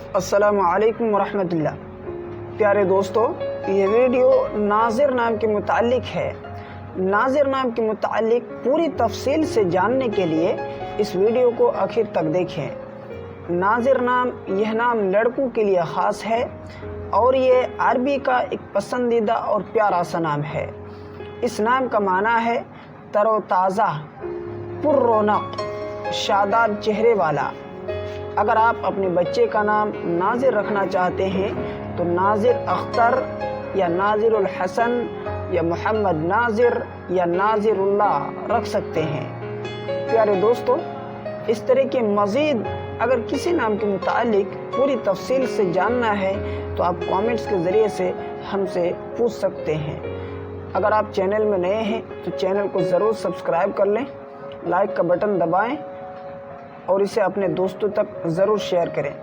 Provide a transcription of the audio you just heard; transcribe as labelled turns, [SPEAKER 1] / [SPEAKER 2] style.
[SPEAKER 1] अस्सलामु अलैकुम वरहमतुल्लाह। प्यारे दोस्तों, ये वीडियो नाज़िर नाम के मुतालिक है। नाज़िर नाम के मुतालिक पूरी तफसील से जानने के लिए इस वीडियो को आखिर तक देखें। नाज़िर नाम, यह नाम लड़कों के लिए ख़ास है और ये अरबी का एक पसंदीदा और प्यारा सा नाम है। इस नाम का माना है तरोताज़ा, पुर्रौनक, शादाब चेहरे वाला। अगर आप अपने बच्चे का नाम नाज़िर रखना चाहते हैं तो नाज़िर अख्तर या नाज़िरुल हसन या मोहम्मद नाज़िर या नाज़िरुल्लाह रख सकते हैं। प्यारे दोस्तों, इस तरह के मज़ीद अगर किसी नाम के मुतालिक पूरी तफसील से जानना है तो आप कमेंट्स के ज़रिए से हमसे पूछ सकते हैं। अगर आप चैनल में नए हैं तो चैनल को ज़रूर सब्सक्राइब कर लें, लाइक का बटन दबाएं और इसे अपने दोस्तों तक ज़रूर शेयर करें।